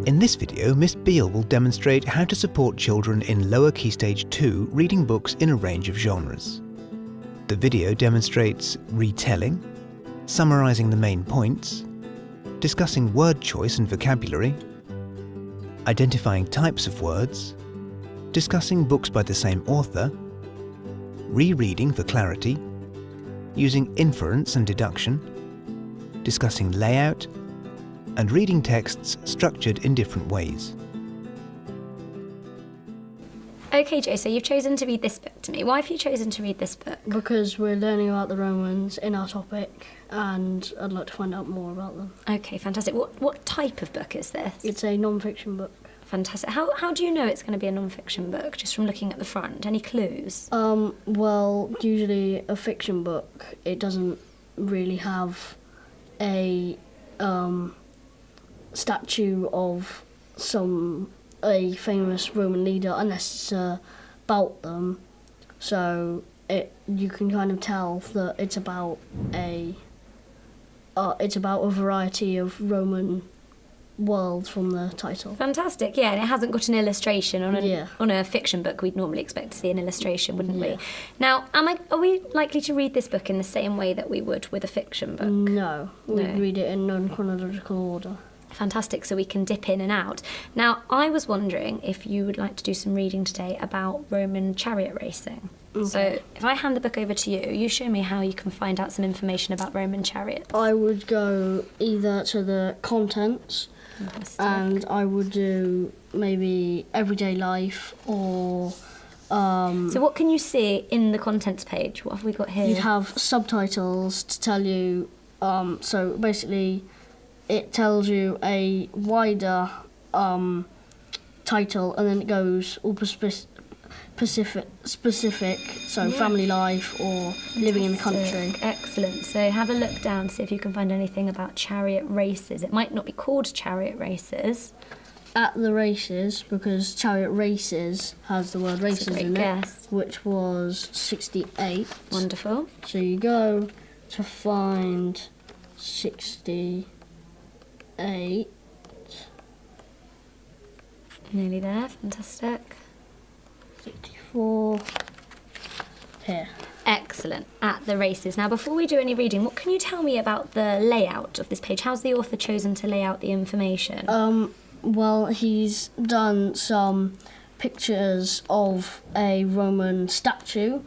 In this video, Miss Beale will demonstrate how to support children in Lower Stage 2 reading books in a range of genres. The video demonstrates retelling, summarising the main points, discussing word choice and vocabulary, identifying types of words, discussing books by the same author, rereading for clarity, using inference and deduction, discussing layout, and reading texts structured in different ways. Okay, Joe, so you've chosen to read this book to me. Why have you chosen to read this book? Because we're learning about the Romans in our topic and I'd like to find out more about them. Okay, fantastic. What type of book is this? It's a non-fiction book. Fantastic. How do you know it's going to be a non-fiction book, just from looking at the front? Any clues? Well, usually a fiction book, it doesn't really have a statue of a famous Roman leader unless it's about them. So you can kind of tell that it's about a variety of Roman worlds from the title. Fantastic, yeah, and it hasn't got an illustration on a fiction book. We'd normally expect to see an illustration, wouldn't we? Now, are we likely to read this book in the same way that we would with a fiction book? No, we'd read it in non-chronological order. Fantastic, so we can dip in and out. Now, I was wondering if you would like to do some reading today about Roman chariot racing. Okay. So if I hand the book over to you, you show me how you can find out some information about Roman chariots. I would go either to the contents, and I would do maybe everyday life or... So what can you see in the contents page? What have we got here? You'd have subtitles to tell you, so basically it tells you a wider title and then it goes all specific, so family life or living in the country. Excellent. So have a look down, see if you can find anything about chariot races. It might not be called chariot races. At the races, because chariot races has the word races in it, which was 68. Wonderful. So you go to find 68. Nearly there, fantastic. 64. Here. Excellent, at the races. Now, before we do any reading, what can you tell me about the layout of this page? How's the author chosen to lay out the information? Well, he's done some pictures of a Roman statue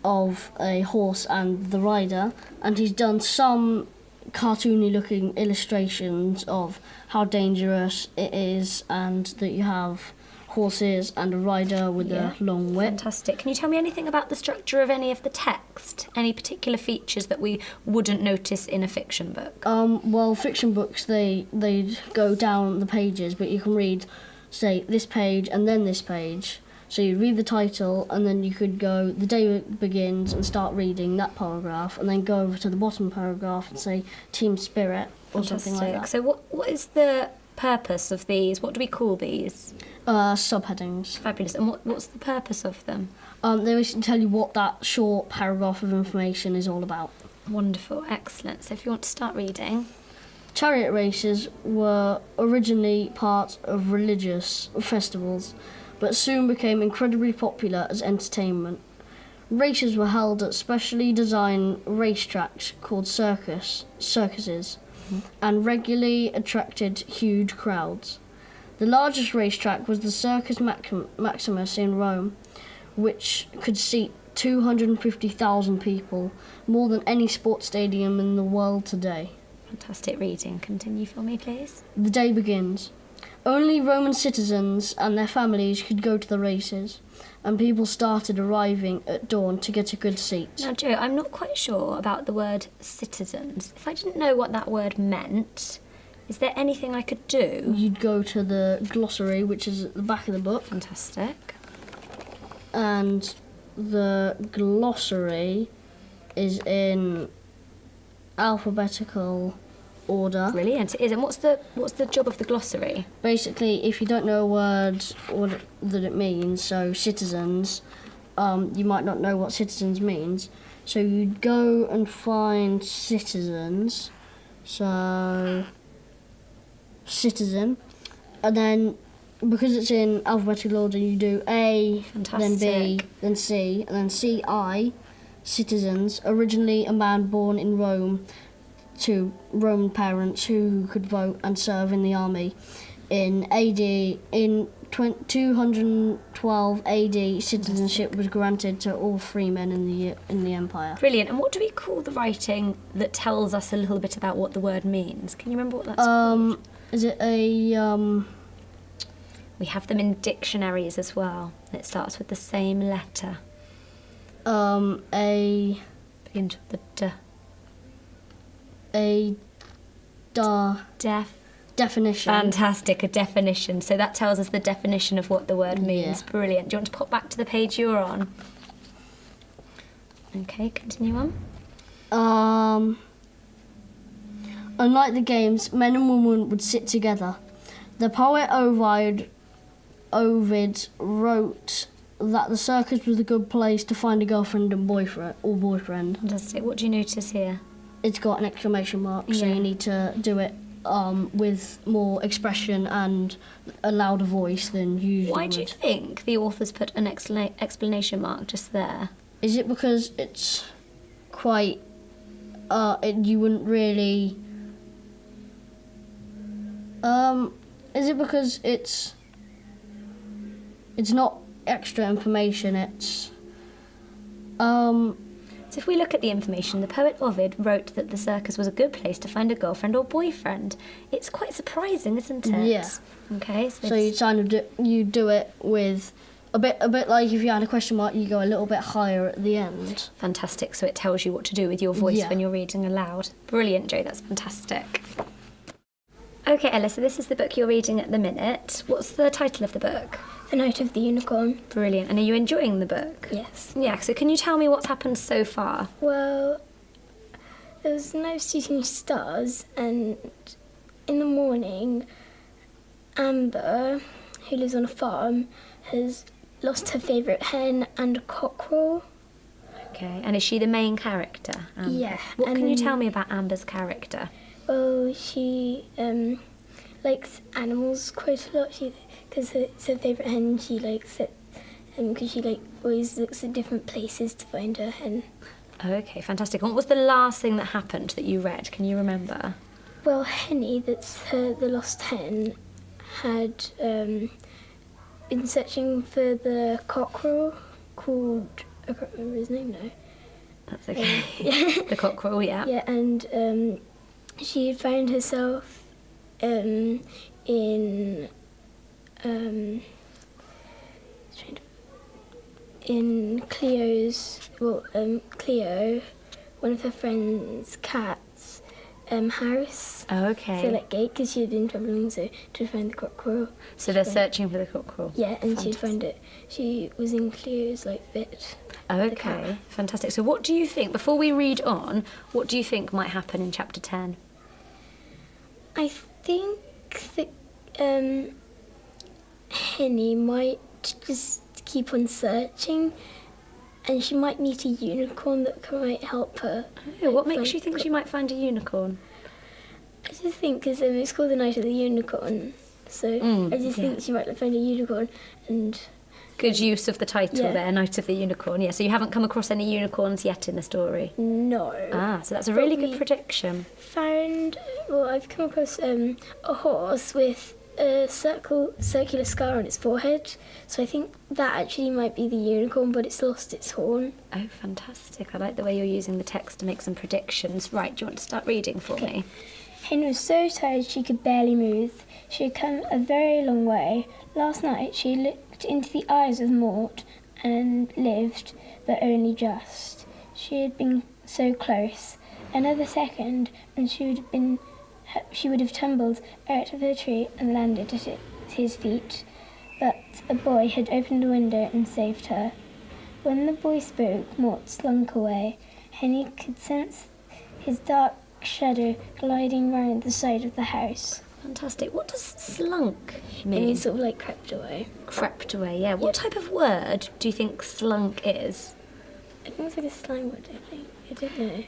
of a horse and the rider, and he's done some cartoony-looking illustrations of how dangerous it is and that you have horses and a rider with a long whip. Fantastic. Can you tell me anything about the structure of any of the text? Any particular features that we wouldn't notice in a fiction book? Well, fiction books, they go down the pages, but you can read, say, this page and then this page. So you read the title and then you could go, the day begins, and start reading that paragraph, and then go over to the bottom paragraph and say team spirit or something like that. So what is the purpose of these? What do we call these? Subheadings. Fabulous. And what's the purpose of them? They basically tell you what that short paragraph of information is all about. Wonderful, excellent. So if you want to start reading. Chariot races were originally part of religious festivals, but soon became incredibly popular as entertainment. Races were held at specially designed racetracks called circuses, and regularly attracted huge crowds. The largest racetrack was the Circus Maximus in Rome, which could seat 250,000 people, more than any sports stadium in the world today. Fantastic reading. Continue for me, please. The day begins. Only Roman citizens and their families could go to the races, and people started arriving at dawn to get a good seat. Now, Joe, I'm not quite sure about the word citizens. If I didn't know what that word meant, is there anything I could do? You'd go to the glossary, which is at the back of the book. Fantastic. And the glossary is in alphabetical order. Brilliant, it is. And what's the job of the glossary? Basically, if you don't know a word that it means, so citizens, you might not know what citizens means. So you'd go and find citizens. So citizen, and then because it's in alphabetical order, you do A, then B, then C, and then CI, citizens. Originally a man born in Rome to Roman parents who could vote and serve in the army. In 212 AD, citizenship was granted to all free men in the empire. Brilliant. And what do we call the writing that tells us a little bit about what the word means? Can you remember what that's called? Is it a We have them in dictionaries as well. It starts with the same letter. Begins with the D. Definition. Fantastic, a definition. So that tells us the definition of what the word means. Yeah. Brilliant. Do you want to pop back to the page you're on? Okay, continue on. Unlike the games, men and women would sit together. The poet Ovid wrote that the circus was a good place to find a girlfriend and boyfriend. Fantastic. What do you notice here? It's got an exclamation mark, so Yeah. you need to do it with more expression and a louder voice than usually. Why do you think the authors put an explanation mark just there? Is it because it's quite... you wouldn't really... is it because it's not extra information, it's... So if we look at the information, the poet Ovid wrote that the circus was a good place to find a girlfriend or boyfriend. It's quite surprising, isn't it? Yeah. Okay. So you kind of do it with a bit like if you had a question mark, you go a little bit higher at the end. Fantastic. So it tells you what to do with your voice Yeah. when you're reading aloud. Brilliant, Jo. That's fantastic. Okay, Ella. So this is the book you're reading at the minute. What's the title of the book? The Night of the Unicorn. Brilliant. And are you enjoying the book? Yes. Yeah. So can you tell me what's happened so far? Well, there was no shooting stars, and in the morning, Amber, who lives on a farm, has lost her favourite hen and a cockerel. Okay. And is she the main character? Amber? Yeah, What can you and- tell me about Amber's character? Well, she likes animals quite a lot. Because it's her favourite hen, she likes it because she always looks at different places to find her hen. Okay, fantastic. And what was the last thing that happened that you read? Can you remember? Well, Henny, that's the lost hen, had been searching for the cockerel called, I can't remember his name now. That's okay. The cockerel, yeah. Yeah, and she had found herself in Cleo's, Cleo, one of her friend's cats, house. Oh, okay. So gate, because she had been travelling to find the cockerel. So they're searching for the cockerel. Yeah, and she'd find it. She was in Cleo's bit. Okay, fantastic. So what do you think, before we read on, what do you think might happen in chapter 10? I think that Henny might just keep on searching, and she might meet a unicorn that might help her. Oh, what makes you think she might find a unicorn? I just think because it's called the Night of the Unicorn, so I just think she might find a unicorn. And Good use of the title Yeah. there, Night of the Unicorn. Yeah, so you haven't come across any unicorns yet in the story? no, So that's a really But good prediction. I've come across a horse with a circular scar on its forehead, so I think that actually might be the unicorn, but it's lost its horn. Oh, fantastic. I like the way you're using the text to make some predictions. Right, do you want to start reading for me? Hen was so tired she could barely move. She had come a very long way. Last night she looked into the eyes of Mort and lived, but only just. She had been so close. Another second and she would have tumbled out of her tree and landed at his feet. But a boy had opened a window and saved her. When the boy spoke, Mort slunk away. Henny could sense his dark shadow gliding round the side of the house. Fantastic. What does slunk And mean? he sort of crept away. Crept away, yeah. What type of word do you think slunk is? I think it's like a slang word, I don't know.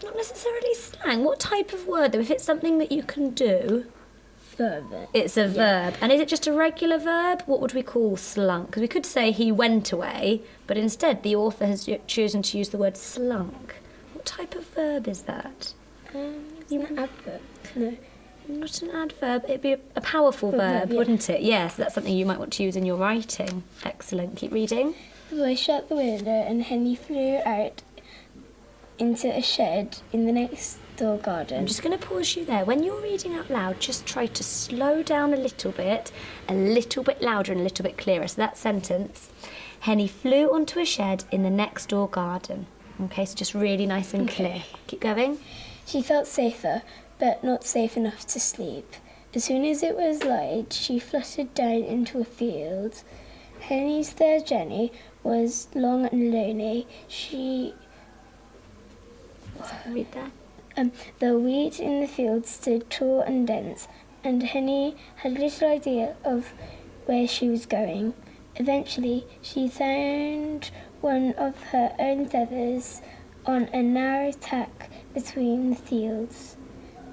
Not necessarily slang. What type of word, though? If it's something that you can do, verb. It's a verb. And is it just a regular verb? What would we call slunk? Because we could say he went away, but instead the author has chosen to use the word slunk. What type of verb is that? An adverb. No. Not an adverb. It'd be a powerful verb, yeah. wouldn't it? Yes, that's something you might want to use in your writing. Excellent. Keep reading. The boy shut the window and Henny flew out into a shed in the next door garden. I'm just going to pause you there. When you're reading out loud, just try to slow down a little bit louder and a little bit clearer. So that sentence, Henny flew onto a shed in the next door garden. Okay, so just really nice and clear. Keep going. She felt safer, but not safe enough to sleep. As soon as it was light, she fluttered down into a field. Henny's third journey was long and lonely. Read that. The weeds in the field stood tall and dense, and Henny had little idea of where she was going. Eventually, she found one of her own feathers on a narrow tack between the fields.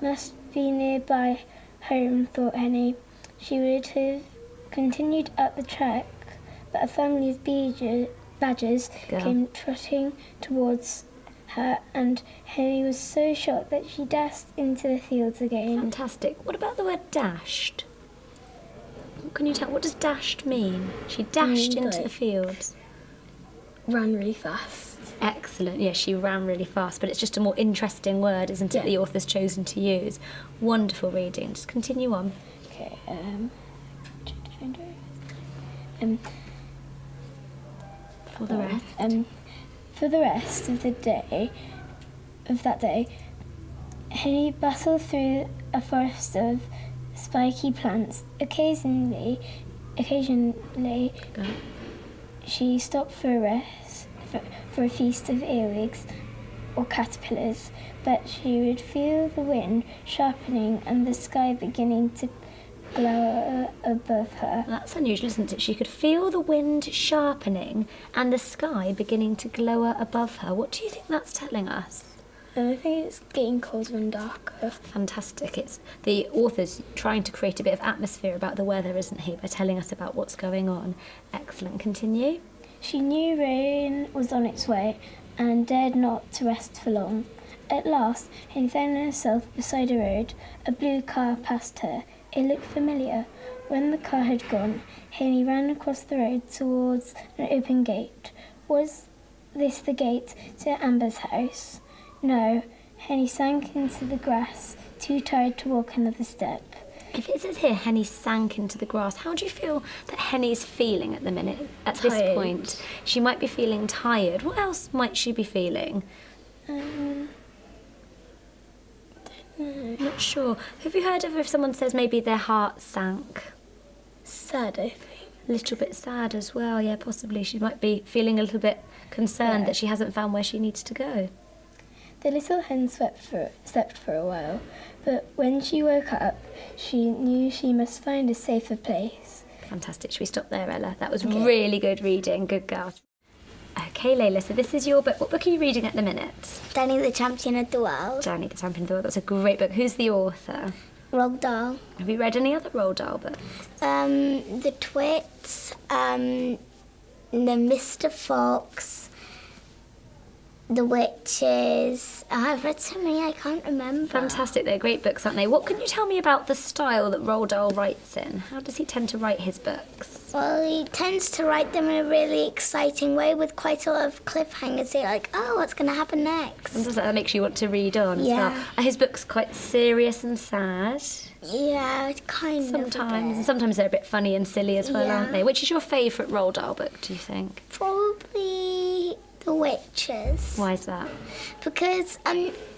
Must be nearby home, thought Henny. She would have continued up the track, but a family of badgers came trotting towards her, and Henny was so shocked that she dashed into the fields again. Fantastic. What about the word dashed? What can you tell? What does dashed mean? She dashed into the fields. Ran really fast. Excellent. Yeah, she ran really fast, but it's just a more interesting word, isn't it, the author's chosen to use. Wonderful reading. Just continue on. Okay, For the rest. For the rest of that day, Henny battled through a forest of spiky plants. Occasionally, she stopped for a rest, for a feast of earwigs or caterpillars, but she would feel the wind sharpening and the sky beginning to glower above her. That's unusual, isn't it? She could feel the wind sharpening and the sky beginning to glower above her. What do you think that's telling us? And I think it's getting colder and darker. Fantastic. It's the author's trying to create a bit of atmosphere about the weather, isn't he, by telling us about what's going on. Excellent. Continue. She knew rain was on its way and dared not to rest for long. At last, Henny found herself beside a road. A blue car passed her. It looked familiar. When the car had gone, Henny ran across the road towards an open gate. Was this the gate to Amber's house? No. Henny sank into the grass, too tired to walk another step. If it says here, Henny sank into the grass, how do you feel that Henny's feeling at the minute, at this point? She might be feeling tired. What else might she be feeling? Not sure. Have you heard of if someone says maybe their heart sank? Sad, I think. A little bit sad as well, yeah, possibly. She might be feeling a little bit concerned that she hasn't found where she needs to go. The little hen slept for a while, but when she woke up, she knew she must find a safer place. Fantastic. Should we stop there, Ella? That was really good reading. Good girl. Okay, Layla, so this is your book. What book are you reading at the minute? Danny the Champion of the World. Danny the Champion of the World. That's a great book. Who's the author? Roald Dahl. Have you read any other Roald Dahl books? The Twits, the Mr. Fox, the Witches. Oh, I've read so many I can't remember. Fantastic. They're great books, aren't they? What can you tell me about the style that Roald Dahl writes in? How does he tend to write his books? Well, he tends to write them in a really exciting way with quite a lot of cliffhangers. You're like, oh, what's going to happen next? And that makes you want to read on as well. Are his books quite serious and sad? Yeah, kind of. Sometimes. And sometimes they're a bit funny and silly as well, aren't they? Which is your favourite Roald Dahl book, do you think? Probably The Witches. Why is that? Because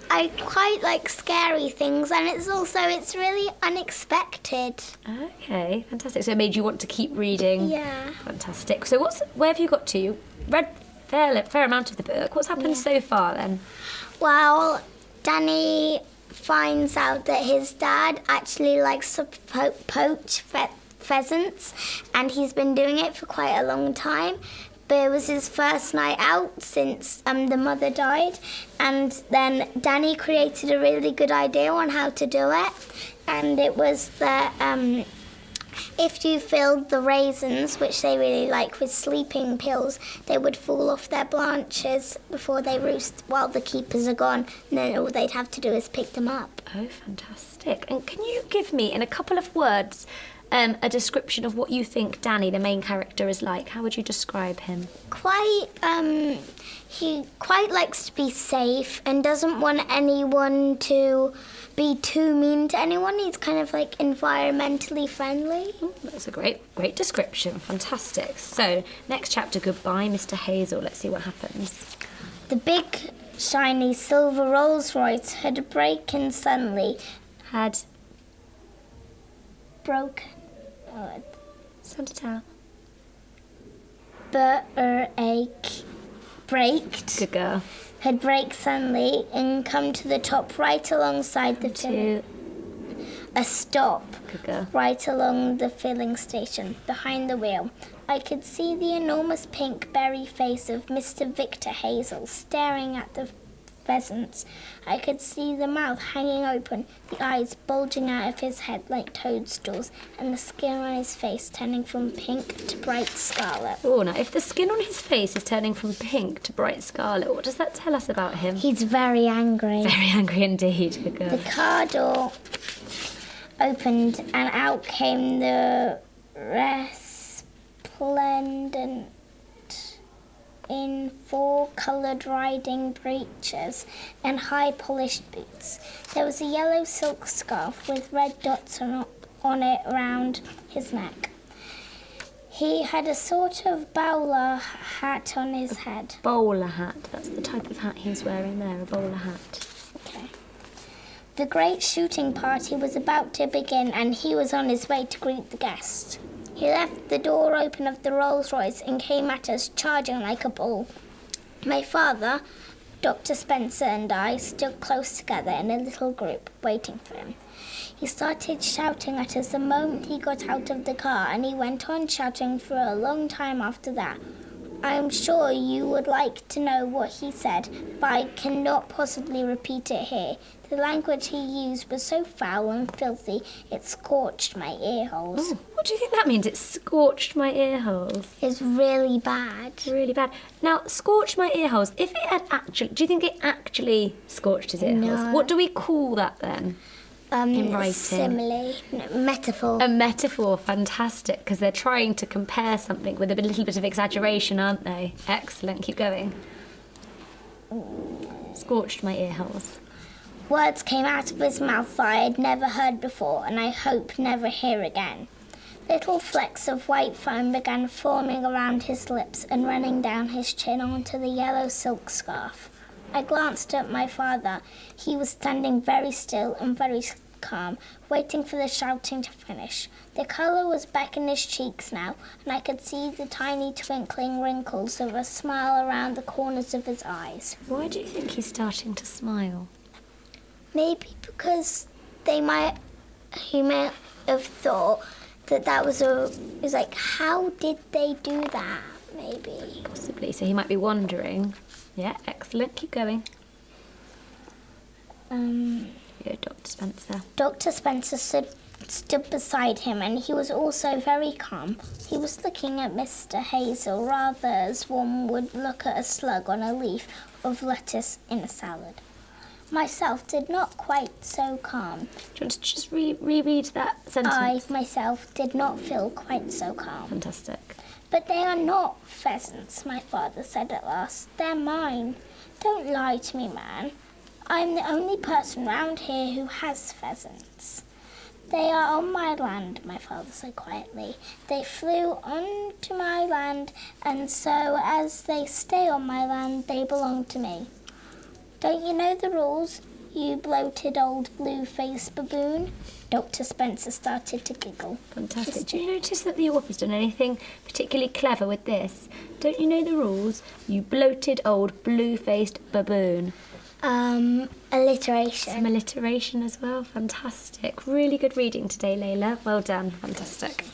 I quite like scary things, and it's really unexpected. Okay, fantastic. So it made you want to keep reading. Yeah. Fantastic. So where have you got to? You read fair amount of the book. What's happened so far then? Well, Danny finds out that his dad actually likes to poach pheasants, and he's been doing it for quite a long time. but it was his first night out since the mother died. And then Danny created a really good idea on how to do it. And it was that if you filled the raisins, which they really like, with sleeping pills, they would fall off their branches before they roost while the keepers are gone. And then all they'd have to do is pick them up. Oh, fantastic. And can you give me, in a couple of words, a description of what you think Danny, the main character, is like? How would you describe him? He quite likes to be safe and doesn't want anyone to be too mean to anyone. He's kind of like environmentally friendly. That's a great description. Fantastic. So, next chapter, Goodbye, Mr. Hazel. Let's see what happens. The big, shiny silver Rolls Royce had broken suddenly. Broken. Sound it out. Braked. Good girl. Had braked suddenly and come to the top right alongside the filling. A stop. Good girl. Right along the filling station, behind the wheel. I could see the enormous pink berry face of Mr. Victor Hazel staring at the pheasants. I could see the mouth hanging open, the eyes bulging out of his head like toadstools, and the skin on his face turning from pink to bright scarlet. Oh, now, if the skin on his face is turning from pink to bright scarlet, what does that tell us about him? He's very angry. Very angry indeed. Good girl. The car door opened and out came the resplendent in 4-coloured riding breeches and high polished boots. There was a yellow silk scarf with red dots on it round his neck. He had a sort of bowler hat on his head. Bowler hat. That's the type of hat he's wearing there, a bowler hat. Okay. The great shooting party was about to begin and he was on his way to greet the guests. He left the door open of the Rolls Royce and came at us, charging like a bull. My father, Dr. Spencer, and I stood close together in a little group, waiting for him. He started shouting at us the moment he got out of the car, and he went on shouting for a long time after that. I am sure you would like to know what he said, but I cannot possibly repeat it here. The language he used was so foul and filthy, it scorched my ear holes. Oh, what do you think that means? It scorched my ear holes. It's really bad. Really bad. Now, scorched my ear holes. If it had actually... Do you think it actually scorched his ear holes? What do we call that then? In writing. Simile. No, metaphor. A metaphor, fantastic, because they're trying to compare something with a little bit of exaggeration, aren't they? Excellent, keep going. Scorched my ear holes. Words came out of his mouth that I had never heard before, and I hope never hear again. Little flecks of white foam began forming around his lips and running down his chin onto the yellow silk scarf. I glanced at my father. He was standing very still and very calm, waiting for the shouting to finish. The colour was back in his cheeks now, and I could see the tiny twinkling wrinkles of a smile around the corners of his eyes. Why do you think he's starting to smile? Maybe because he might have thought that was like, how did they do that? Maybe. Possibly. So he might be wondering. Yeah, excellent. Keep going. Here we go, Dr. Spencer. Dr. Spencer stood beside him, and he was also very calm. He was looking at Mr. Hazel rather as one would look at a slug on a leaf of lettuce in a salad. Myself did not quite so calm. Do you want to just reread that sentence? I, myself, did not feel quite so calm. Fantastic. But they are not pheasants, my father said at last. They're mine. Don't lie to me, man. I'm the only person round here who has pheasants. They are on my land, my father said quietly. They flew onto my land, and so as they stay on my land, they belong to me. Don't you know the rules, you bloated old blue-faced baboon? Dr. Spencer started to giggle. Fantastic. Do you notice that the author's done anything particularly clever with this? Don't you know the rules, you bloated old blue-faced baboon? Alliteration. Some alliteration as well. Fantastic. Really good reading today, Layla. Well done. Fantastic.